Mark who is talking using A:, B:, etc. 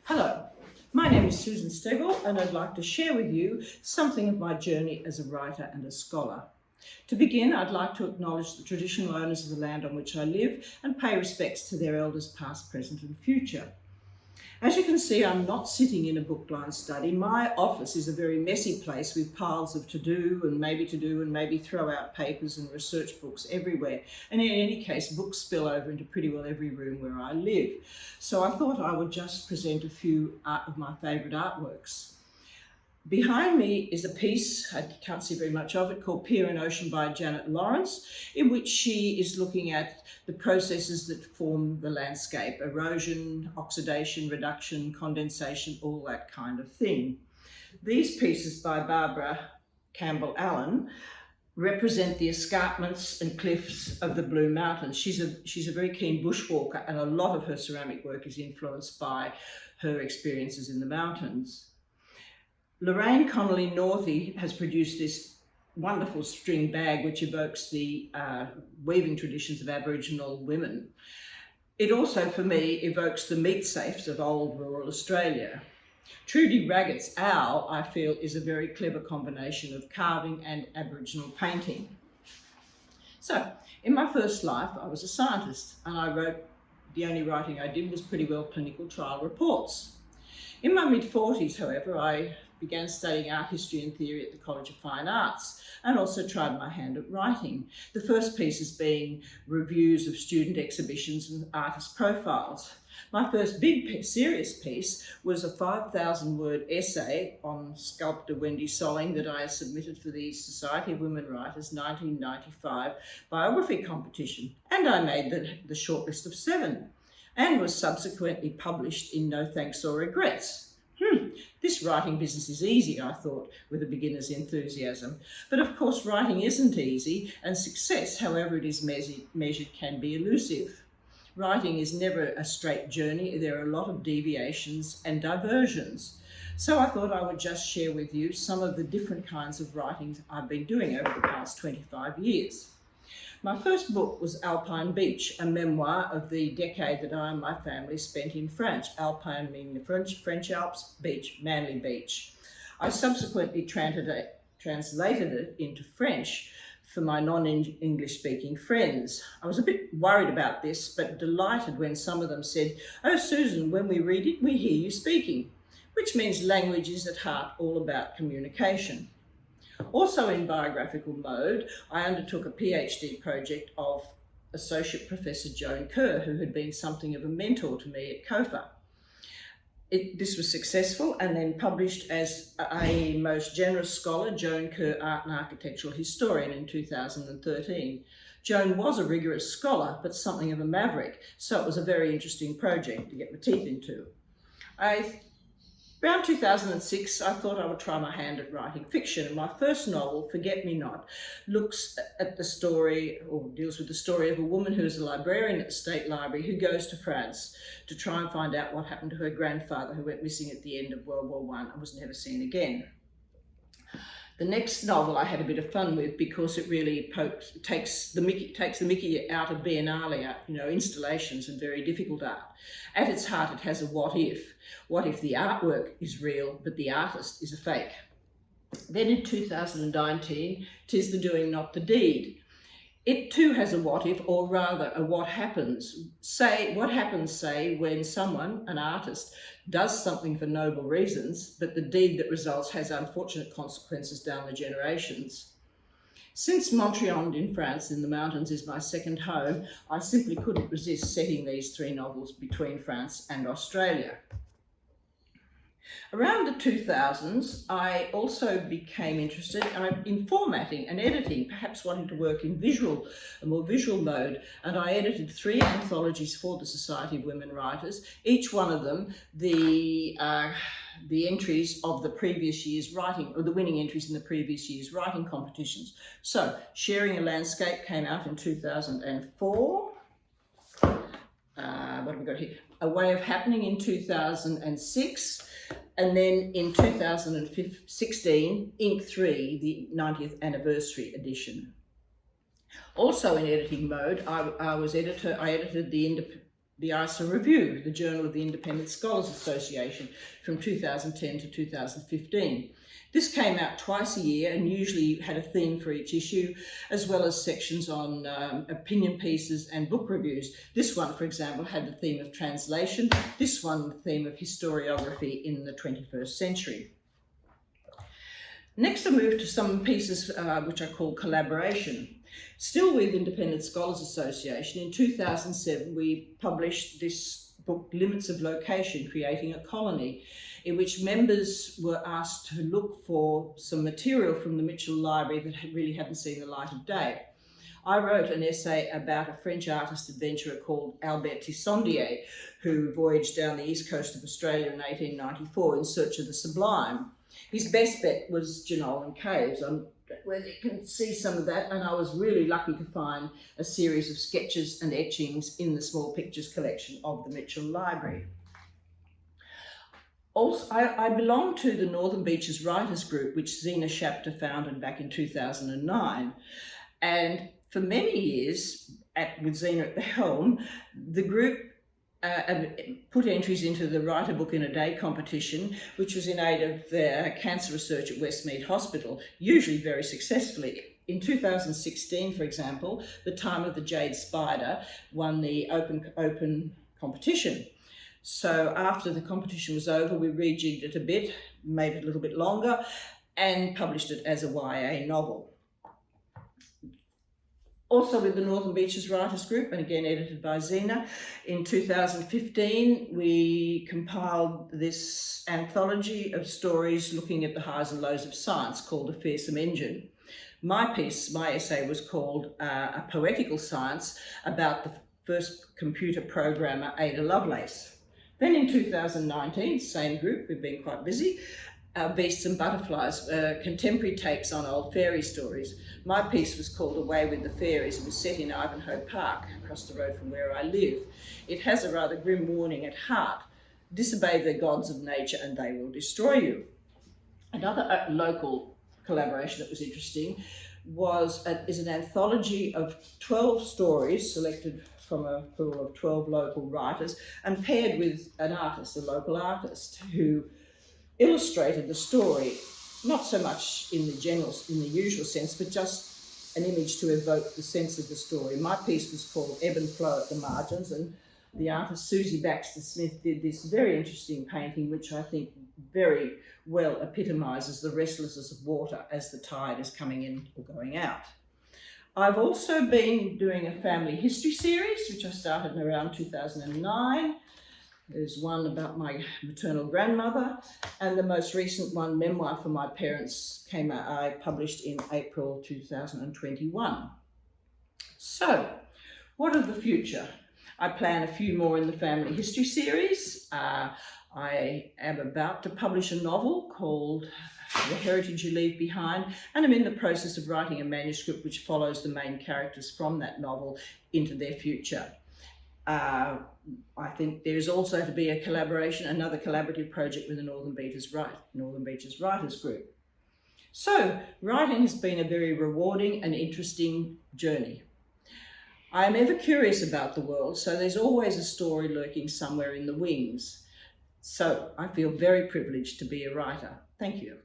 A: Hello, my name is Susan Steggall and I'd like to share with you something of my journey as a writer and a scholar. To begin, I'd like to acknowledge the traditional owners of the land on which I live and pay respects to their elders past, present and future. As you can see, I'm not sitting in a book-lined study. My office is a very messy place with piles of to-do and maybe throw out papers and research books everywhere. And in any case, books spill over into pretty well every room where I live. So I thought I would just present a few of my favourite artworks. Behind me is a piece, I can't see very much of it, called Pier and Ocean by Janet Lawrence, in which she is looking at the processes that form the landscape: erosion, oxidation, reduction, condensation, all that kind of thing. These pieces by Barbara Campbell-Allen represent the escarpments and cliffs of the Blue Mountains. She's a very keen bushwalker, and a lot of her ceramic work is influenced by her experiences in the mountains. Lorraine Connolly Northey has produced this wonderful string bag which evokes the weaving traditions of Aboriginal women. It also, for me, evokes the meat safes of old rural Australia. Trudy Raggett's owl, I feel, is a very clever combination of carving and Aboriginal painting. So, in my first life, I was a scientist, and the only writing I did was pretty well clinical trial reports. In my mid-40s, however, I began studying art history and theory at the College of Fine Arts and also tried my hand at writing. The first pieces being reviews of student exhibitions and artist profiles. My first big serious piece was a 5,000-word essay on sculptor Wendy Solling that I submitted for the Society of Women Writers 1995 biography competition, and I made the shortlist of 7 and was subsequently published in No Thanks or Regrets. This writing business is easy, I thought, with a beginner's enthusiasm. But of course, writing isn't easy, and success, however it is measured, can be elusive. Writing is never a straight journey. There are a lot of deviations and diversions. So I thought I would just share with you some of the different kinds of writings I've been doing over the past 25 years. My first book was Alpine Beach, a memoir of the decade that I and my family spent in France. Alpine meaning the French Alps, beach, Manly Beach. I subsequently translated it into French for my non-English speaking friends. I was a bit worried about this, but delighted when some of them said, "Oh, Susan, when we read it, we hear you speaking," which means language is at heart all about communication. Also in biographical mode, I undertook a PhD project of Associate Professor Joan Kerr, who had been something of a mentor to me at COFA. This was successful and then published as a most generous scholar, Joan Kerr, Art and Architectural Historian in 2013. Joan was a rigorous scholar, but something of a maverick, so it was a very interesting project to get my teeth into. Around 2006, I thought I would try my hand at writing fiction, and my first novel, Forget Me Not, looks at the story, or deals with the story of a woman who is a librarian at the State Library who goes to France to try and find out what happened to her grandfather, who went missing at the end of World War I and was never seen again. The next novel I had a bit of fun with because it really takes the mickey out of Biennale, installations and very difficult art. At its heart, it has a what if. What if the artwork is real, but the artist is a fake? Then in 2019, 'Tis the Doing, Not the Deed. It too has a what if, or rather a what happens. What happens, when someone, an artist, does something for noble reasons, but the deed that results has unfortunate consequences down the generations. Since Montreal in France in the mountains is my second home, I simply couldn't resist setting these 3 novels between France and Australia. Around the 2000s, I also became interested in formatting and editing, perhaps wanting to work in a more visual mode, and I edited 3 anthologies for the Society of Women Writers, each one of them the entries of the previous year's writing, or the winning entries in the previous year's writing competitions. So, Sharing a Landscape came out in 2004. What have we got here? A Way of Happening in 2006. And then in 2016, Ink 3, the 90th anniversary edition. Also in editing mode, I edited the ISA Review, the Journal of the Independent Scholars Association, from 2010 to 2015. This came out twice a year and usually had a theme for each issue, as well as sections on opinion pieces and book reviews. This one, for example, had the theme of translation. This one, the theme of historiography in the 21st century. Next, I move to some pieces which I call collaboration. Still with Independent Scholars Association, in 2007 we published this book, Limits of Location, Creating a Colony, in which members were asked to look for some material from the Mitchell Library that really hadn't seen the light of day. I wrote an essay about a French artist adventurer called Albert Tissondier, who voyaged down the east coast of Australia in 1894 in search of the sublime. His best bet was Jenolan Caves, where you can see some of that, and I was really lucky to find a series of sketches and etchings in the small pictures collection of the Mitchell Library. Also, I belong to the Northern Beaches Writers Group, which Zena Shapter founded back in 2009. And for many years, with Zena at the helm, the group put entries into the Write a Book in a Day competition, which was in aid of cancer research at Westmead Hospital, usually very successfully. In 2016, for example, The Time of the Jade Spider won the open competition. So after the competition was over, we rejigged it a bit, made it a little bit longer, and published it as a YA novel. Also with the Northern Beaches Writers Group, and again edited by Zena, in 2015 we compiled this anthology of stories looking at the highs and lows of science called A Fearsome Engine. My essay was called A Poetical Science, about the first computer programmer Ada Lovelace. Then in 2019, same group, we've been quite busy, Beasts and Butterflies, contemporary takes on old fairy stories. My piece was called Away with the Fairies and was set in Ivanhoe Park, across the road from where I live. It has a rather grim warning at heart: disobey the gods of nature and they will destroy you. Another local collaboration that was interesting is an anthology of 12 stories selected from a pool of 12 local writers and paired with an artist, a local artist, who illustrated the story, not so much in the usual sense, but just an image to evoke the sense of the story. My piece was called Ebb and Flow at the Margins, and the artist Susie Baxter Smith did this very interesting painting, which I think very well epitomises the restlessness of water as the tide is coming in or going out. I've also been doing a family history series, which I started in around 2009. There's one about my maternal grandmother, and the most recent one, Memoir for My Parents, I published in April 2021. So, what of the future? I plan a few more in the family history series. I am about to publish a novel called The Heritage You Leave Behind, and I'm in the process of writing a manuscript which follows the main characters from that novel into their future. I think there is also to be another collaborative project with the Northern Beaches Writers Group. So, writing has been a very rewarding and interesting journey. I am ever curious about the world, so there's always a story lurking somewhere in the wings. So, I feel very privileged to be a writer. Thank you.